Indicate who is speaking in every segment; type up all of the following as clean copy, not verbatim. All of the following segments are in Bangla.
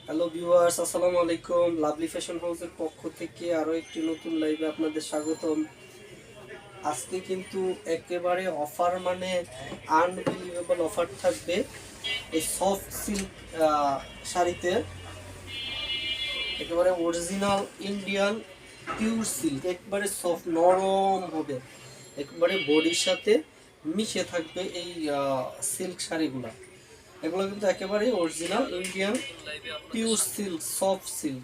Speaker 1: হ্যালো ভিউয়ার্স, আসসালামু আলাইকুম। লাভলি ফ্যাশন হাউসের পক্ষ থেকে আরও একটি নতুন লাইভে আপনাদের স্বাগতম। আজকে কিন্তু একেবারে অফার, মানে আনবিলিভেবল অফার থাকবে এই সফট সিল্ক শাড়িতে। একেবারে অরিজিনাল ইন্ডিয়ান পিওর সিল্ক, একবারে সফট নরম হবে, একবারে বডির সাথে মিশে থাকবে এই সিল্ক শাড়িগুলো। এগুলো কিন্তু একেবারে original Indian pure silk, soft silk.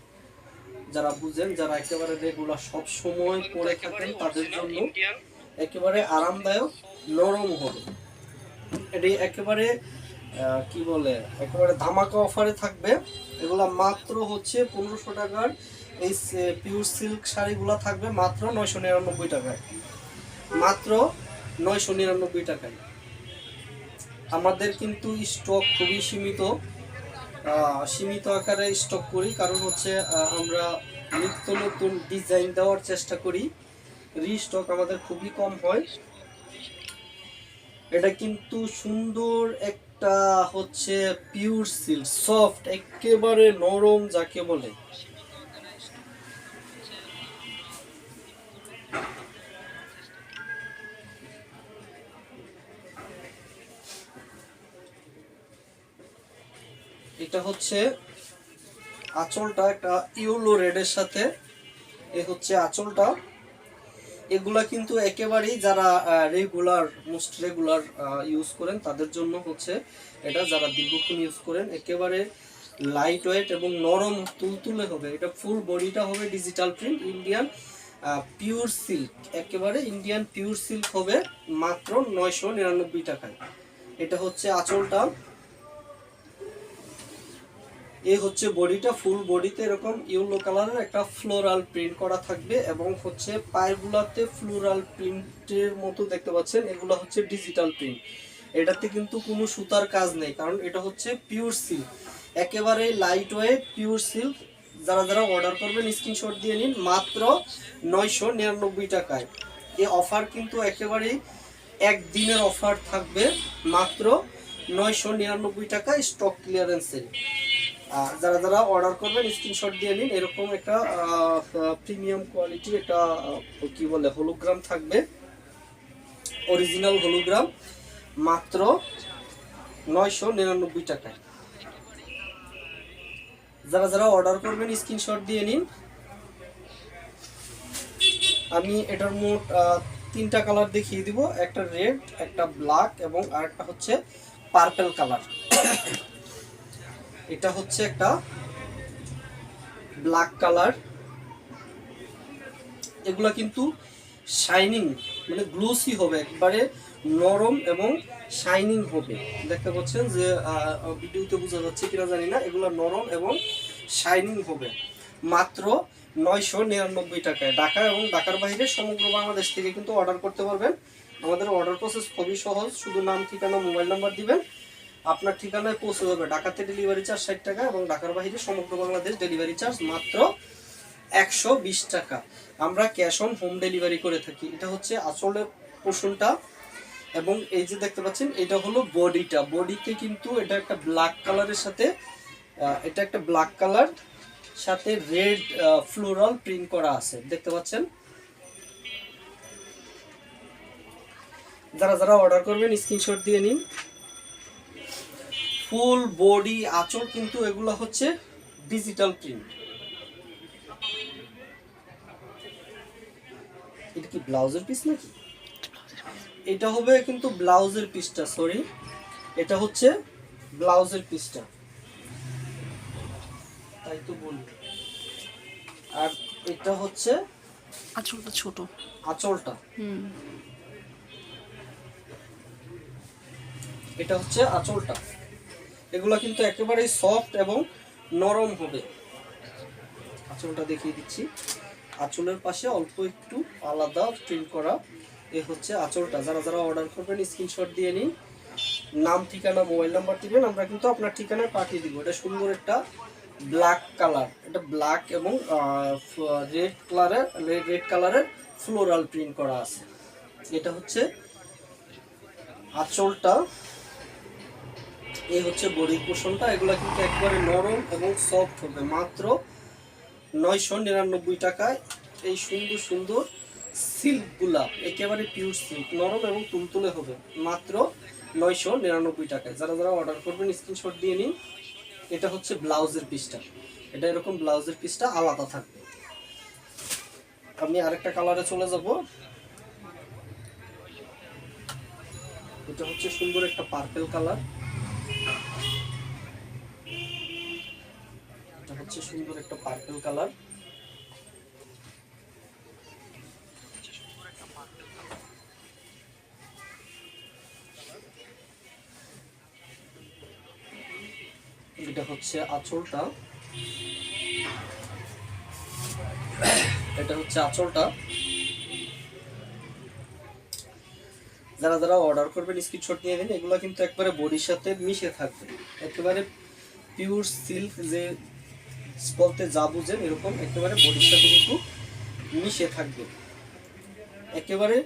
Speaker 1: যারা বুঝেন, যারা একেবারে রেগুলার সব সময় পরে থাকেন, তাদের জন্য একেবারে আরামদায়ক, নরম হবে। এটি একেবারে কি বলে, একেবারে ধামাকা অফারে থাকবে। এগুলা মাত্র হচ্ছে 1500 টাকার। এই পিওর সিল্ক শাড়িগুলো থাকবে মাত্র 999 টাকায়, মাত্র 999 টাকায়। আমাদের কিন্তু স্টক খুবই সীমিত আকারে স্টক করি, কারণ হচ্ছে আমরা নিত্য নতুন ডিজাইন দেওয়ার চেষ্টা করি। রিস্টক আমাদের খুবই কম হয়। এটা কিন্তু সুন্দর একটা হচ্ছে পিওর সিল্ক, সফট, একেবারে নরম যাকে বলে। এটা হচ্ছে আঁচলটা, একটা ইয়েলো রেডের সাথে এ হচ্ছে আঁচলটা। এগুলা কিন্তু একেবারেই যারা মোস্ট রেগুলার ইউজ করেন তাদের জন্য হচ্ছে এটা। যারা দীর্ঘক্ষণ ইউজ করেন, একেবারে লাইট ওয়েট এবং নরম তুলতুলে হবে। এটা ফুল বডিটা হবে digital print, Indian pure silk, একেবারে ইন্ডিয়ান পিওর সিল্ক হবে মাত্র 999 টাকায়। এটা হচ্ছে আঁচলটা, এই হচ্ছে বডিটা। ফুল বডিতে এরকম ইয়েলো কালারের একটা ফ্লোরাল প্রিন্ট করা থাকবে, এবং হচ্ছে পায়েরগুলাতে ফ্লোরাল প্রিন্টের মতো দেখতে পাচ্ছেন, এগুলো হচ্ছে ডিজিটাল প্রিন্ট। এটাতে কিন্তু কোনো সুতার কাজ নেই, কারণ এটা হচ্ছে পিওর সিল্ক, একেবারে লাইট ওয়েট পিওর সিল্ক। যারা যারা অর্ডার করবেন স্ক্রিনশট দিয়ে নিন, মাত্র 999 টাকায়। এই অফার কিন্তু একেবারেই একদিনের অফার থাকবে, মাত্র 999 টাকায়, স্টক ক্লিয়ারেন্সে। যারা যারা অর্ডার করবেন স্ক্রিনশট দিয়ে নিন। এরকম একটা প্রিমিয়াম কোয়ালিটির একটা কি বলে হলোগ্রাম থাকবে, অরিজিনাল হলোগ্রাম, মাত্র 999 টাকায়। যারা যারা অর্ডার করবেন স্ক্রিনশট দিয়ে নিন। আমি এটার মোট 3টা কালার দেখিয়ে দিব, একটা রেড, একটা ব্ল্যাক, এবং আরেকটা হচ্ছে পার্পল কালার। এটা হচ্ছে একটা ব্ল্যাক কালার। এগুলা কিন্তু শাইনিং, মানে গ্লোসি হবে, একবারে নরম এবং শাইনিং হবে। দেখতে পাচ্ছেন যে ভিডিওতে বোঝা যাচ্ছে কিনা জানি না, এগুলো নরম এবং শাইনিং হবে, মাত্র 999 টাকায়। ঢাকা এবং ঢাকার বাইরে সমগ্র বাংলাদেশ থেকে কিন্তু অর্ডার করতে পারবেন। আমাদের অর্ডার প্রসেস খুবই সহজ, শুধু নাম, ঠিকানা, মোবাইল নাম্বার দিবেন, আপনার ঠিকানায় পৌঁছে যাবে। ঢাকাতে ডেলিভারি চার্জ 60 টাকা, এবং ঢাকার বাইরে সমগ্র বাংলাদেশ ডেলিভারি চার্জ মাত্র 120 টাকা। আমরা ক্যাশ অন হোম ডেলিভারি করে থাকি। এটা হচ্ছে আঁচলের পোর্শনটা, এবং এই যে দেখতে পাচ্ছেন এটা হলো বডিটা। বডিতে কিন্তু এটা একটা ব্ল্যাক কালারের সাথে, এটা একটা ব্ল্যাক কালার সাথে রেড ফ্লোরাল প্রিন্ট করা আছে, দেখতে পাচ্ছেন। যারা যারা অর্ডার করবেন স্ক্রিনশট দিয়ে নিন। ফুল বডি আঁচল কিন্তু এগুলো হচ্ছে ডিজিটাল প্রিন্ট। এটা কি ব্লাউজের পিস নাকি? এটা হবে কিন্তু ব্লাউজের পিসটা, সরি, এটা হচ্ছে ব্লাউজের পিসটা, তাই তো বলি। আর এটা হচ্ছে
Speaker 2: আঁচলটা ছোট,
Speaker 1: আঁচলটা, এটা হচ্ছে আঁচলটা। এগুলো কিন্তু একেবারেই সফট এবং নরম হবে। আঁচলটা দেখিয়ে দিচ্ছি। আঁচলের পাশে অল্প একটু আলাদা প্রিন্ট করা, এ হচ্ছে আঁচলটা। যারা যারা অর্ডার করবেন স্ক্রিনশট দিয়ে নিন, নাম, ঠিকানা, মোবাইল নাম্বার দিবেন, আমরা কিন্তু আপনার ঠিকানায় পাঠিয়ে দিব। এটা সুন্দর একটা ব্ল্যাক কালার, এটা ব্ল্যাক এবং রেড কালারের ফ্লোরাল প্রিন্ট করা আছে। এটা হচ্ছে আঁচলটা, এই হচ্ছে বডির পোর্শনটা, এগুলা কিন্তু একবারে নরম এবং সফট হবে। মাত্র 999 টাকায় এই সুন্দর সুন্দর সিল্কগুলা, একেবারে পিওর সিল্ক, নরম এবং তুলতুলে হবে। মাত্র 999 টাকায়। যারা যারা অর্ডার করবেন স্ক্রিনশট দিয়ে নিন। এটা হচ্ছে ব্লাউজের পিসটা, এটা এরকম ব্লাউজের পিসটা আলাদা থাকবে। আমি আরেকটা কালারে চলে যাব। এটা হচ্ছে সুন্দর একটা পার্পল কালার, এটা হচ্ছে সুন্দর একটা পার্পল কালার। এটা হচ্ছে আঁচলটা, এটা হচ্ছে আঁচলটা। যারা যারা অর্ডার করবেন স্ক্রিনশট নিয়ে নিন। এগুলো কিন্তু একবারে বডির সাথে মিশে থাকবে, একেবারে পিওর সিল্ক, যে বলতে যা বুঝেন এরকম একেবারে বডির সাথে কিন্তু মিশে থাকবে, একেবারে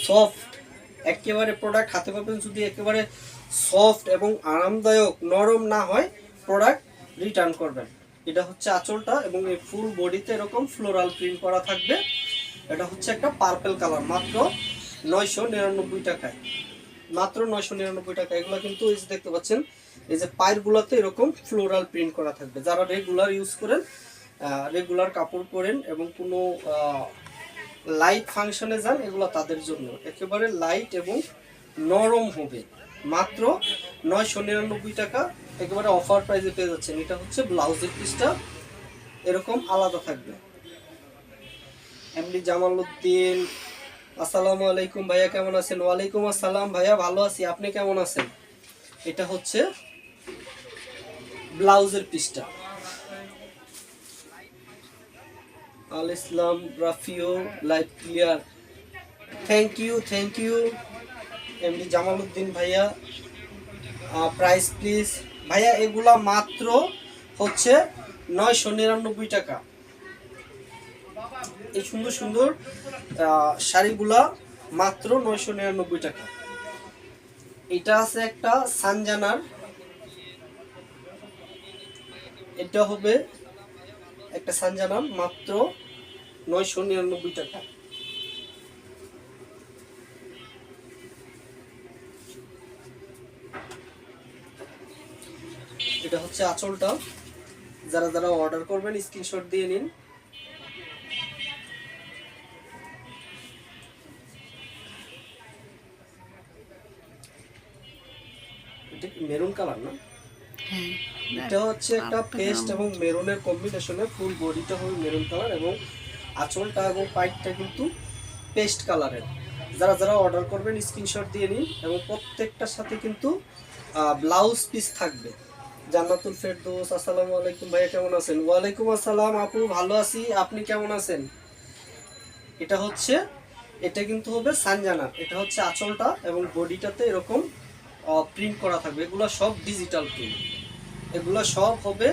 Speaker 1: সফট। একেবারে প্রোডাক্ট হাতে পাবেন, যদি একেবারে সফট এবং আরামদায়ক নরম না হয় প্রোডাক্ট রিটার্ন করবেন। এটা হচ্ছে আঁচলটা এবং এই ফুল বডিতে এরকম ফ্লোরাল প্রিন্ট করা থাকবে। এটা হচ্ছে একটা পার্পল কালার, মাত্র 999 টাকায়, মাত্র 999 টাকা। এগুলো কিন্তু এই যে দেখতে পাচ্ছেন, এই যে পায়ের গুলাতে এরকম ফ্লোরাল প্রিন্ট করা থাকবে। যারা রেগুলার ইউজ করেন, রেগুলার কাপড় পরেন এবং কোনো লাইট ফাংশনে যান, এগুলো তাদের জন্য একেবারে লাইট এবং নরম হবে। মাত্র 999 টাকা, একেবারে অফার প্রাইসে পেয়ে যাচ্ছেন। এটা হচ্ছে ব্লাউজের পিসটা এরকম আলাদা থাকবে। এমডি জামালউদ্দিন, আসসালামু আলাইকুম ভাইয়া, কেমন আছেন? ওয়ালাইকুম আসসালাম ভাইয়া, ভালো আছি, আপনি কেমন আছেন? এটা হচ্ছে ব্লাউজের পিসটা। Al Islam Rafio, live clear, thank you MD Jamaluddin ভাইয়া। প্রাইস প্লিজ ভাইয়া। এগুলা মাত্র হচ্ছে 999 টাকা। এই সুন্দর সুন্দর শাড়িগুলা মাত্র 999 টাকা। এটা আছে একটা সানজানার, এটা হবে একটা সানজানার, মাত্র 999 টাকা। এটা হচ্ছে আঁচলটা। যারা যারা অর্ডার করবেন স্ক্রিনশট দিয়ে নিন। এটা মেরুন কালার না?
Speaker 2: হ্যাঁ,
Speaker 1: এটা হচ্ছে একটা পেস্ট এবং মেরুনের কম্বিনেশনে, ফুল বডিটা হবে মেরুন কালার এবং আঁচলটা এবং পাইটটা কিন্তু পেস্ট কালারের। যারা যারা অর্ডার করবেন স্ক্রিনশট দিয়ে নিন। এবং প্রত্যেকটার সাথে কিন্তু ব্লাউজ পিস থাকবে। জান্নাতুল ফেরদৌস, আসসালামু আলাইকুম ভাইয়া, কেমন আছেন? ওয়ালাইকুম আসসালাম আপু, ভালো আছি, আপনি কেমন আছেন? এটা হচ্ছে, এটা কিন্তু হবে সানজানা। এটা হচ্ছে আঁচলটা এবং বডিটাতে এরকম প্রিন্ট করা থাকবে। এগুলো সব ডিজিটাল প্রিন্ট, এগুলো সব হবে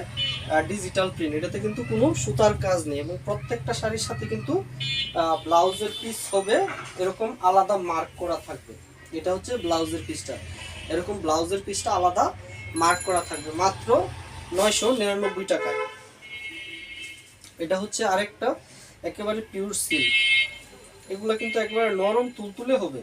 Speaker 1: ডিজিটাল প্রিন্ট। এটাতে কিন্তু কোনো সুতার কাজ নেই এবং প্রত্যেকটা শাড়ির সাথে কিন্তু ব্লাউজের পিস হবে এরকম আলাদা মার্ক করা থাকবে। এটা হচ্ছে ব্লাউজের পিসটা, এরকম ব্লাউজের পিসটা আলাদা মার্ক করা থাকবে। মাত্র 999 টাকায়। এটা হচ্ছে আরেকটা একেবারে পিওর সিল্ক, এগুলো কিন্তু একেবারে নরম তুলতুলে হবে।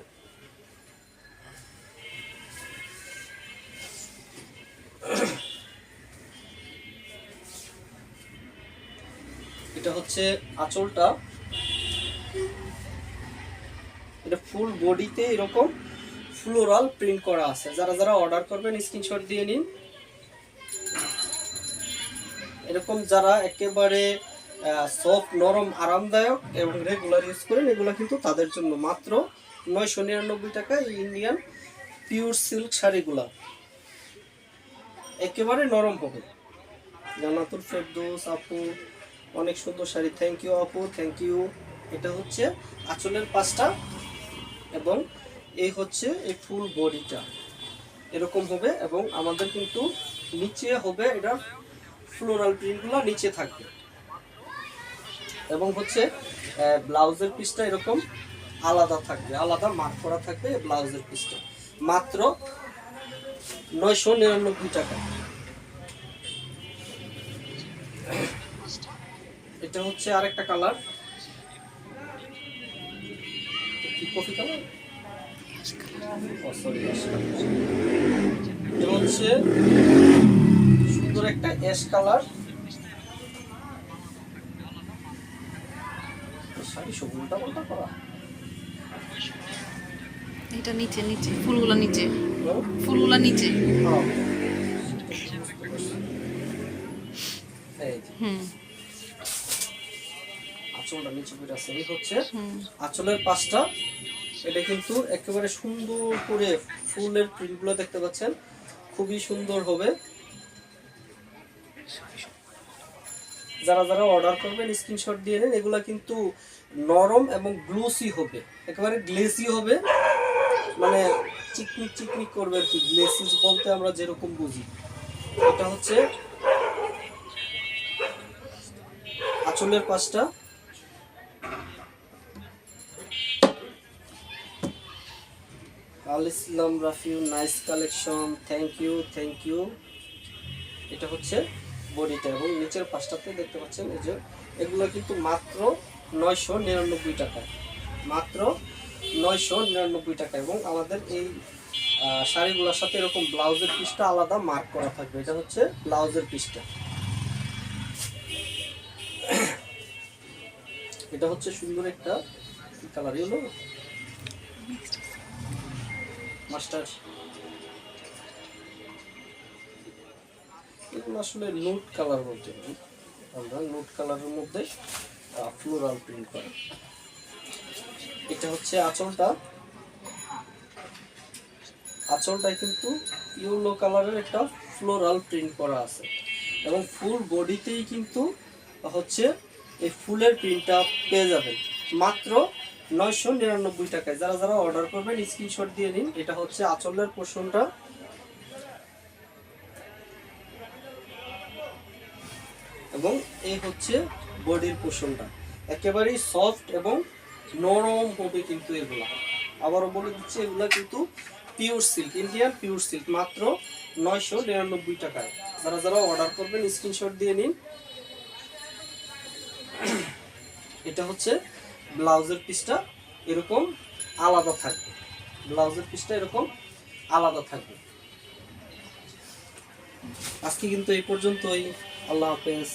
Speaker 1: এটা হচ্ছে আঁচলটা, এটা ফুল বডিতে এরকম ফ্লোরাল প্রিন্ট করা আছে। যারা যারা অর্ডার করবেন স্ক্রিনশট দিয়ে নিন। এরকম যারা একেবারে সফট, নরম, আরামদায়ক এবং রেগুলার ইউজ করেন, এগুলো কিন্তু তাদের জন্য। মাত্র 999 টাকা এই ইন্ডিয়ান পিওর সিল্ক শাড়িগুলা একেবারে নরম হবে। জান্নাতুল ফেরদৌস আপু, অনেক সুন্দর শাড়ি, থ্যাংক ইউ আপু, থ্যাংক ইউ। এটা হচ্ছে আঁচলের পাশটা এবং এই হচ্ছে এই ফুল বডিটা এরকম হবে এবং আমাদের কিন্তু নিচে হবে এটা ফ্লোরাল প্রিন্টগুলো নিচে থাকবে এবং হচ্ছে ব্লাউজের পিসটা এরকম আলাদা থাকবে, আলাদা মার্ক করা থাকবে ব্লাউজের পিসটা। মাত্র 999 টাকা। এটা হচ্ছে আরেকটা কালার, কি কফি কালার, ও সরি, এটা হচ্ছে সুন্দর একটা অ্যাশ কালার। শাড়ি সব উল্টা পাল্টা করা।
Speaker 2: এটা নিচে নিচে ফুলগুলো নিচে,
Speaker 1: হ্যাঁ?
Speaker 2: ফুলগুলো নিচে।
Speaker 1: হ্যাঁ। এই যে
Speaker 2: হুম
Speaker 1: আঁচলটা নিচে করে আছে, এই হচ্ছে
Speaker 2: হুম
Speaker 1: আঁচলের পাশটা। এটা কিন্তু একেবারে সুন্দর করে ফুলের প্রিন্টগুলো দেখতে পাচ্ছেন, খুবই সুন্দর হবে। যারা যারা অর্ডার করবেন স্ক্রিনশট দিয়ে নেন। এগুলা কিন্তু নরম এবং গ্লোসি হবে, একেবারে গ্লেসি হবে, মানে চিকমিক চিকমিক করবে আর কি। গ্লেসি বলতে আমরা যেরকম বুঝি। এটা হচ্ছে আঁচলের পাশটা। Al Islam Rafiu, nice collection, thank you thank you. এটা হচ্ছে বডিটা এবং নিচের পাশটাতে দেখতে পাচ্ছেন এই যে, এগুলো কিন্তু মাত্র 999 টাকা, মাত্র 999 টাকা। এবং আমাদের এই শাড়িগুলোর সাথে এরকম ব্লাউজের পিসটা আলাদা মার্ক করা থাকবে। এটা হচ্ছে ব্লাউজের পিসটা। এটা হচ্ছে সুন্দর একটা কালার, হলো মাস্টার। এগুলো আসলে নুট কালার বলতে পারি আমরা, নুট কালারের মধ্যে ফ্লোরাল প্রিন্ট করা। এটা হচ্ছে আঁচলটা, আঁচলটায় কিন্তু ইয়েলো কালারের একটা ফ্লোরাল প্রিন্ট করা আছে এবং ফুল বডিতেই কিন্তু হচ্ছে এই ফুলের প্রিন্টটা পেয়ে যাবেন মাত্র 999 টাকায়। যারা যারা অর্ডার করবেন স্ক্রিনশট দিয়ে নিন। এটা হচ্ছে আঁচলের পোর্শনটা এবং এই হচ্ছে বডির পোর্শনটা। একেবারেই সফট এবং নরম হবে কিন্তু এগুলা। আবারও বলে দিচ্ছি, এগুলা কিন্তু pure silk, Indian pure silk, মাত্র 999 টাকায়। যারা যারা অর্ডার করবেন স্ক্রিনশট দিয়ে নিন। এটা হচ্ছে ব্লাউজের পিসটা, এরকম আলাদা থাকবে, ব্লাউজের পিসটা এরকম আলাদা থাকবে। আজকে কিন্তু এই পর্যন্তই। আল্লাহ হাফেজ।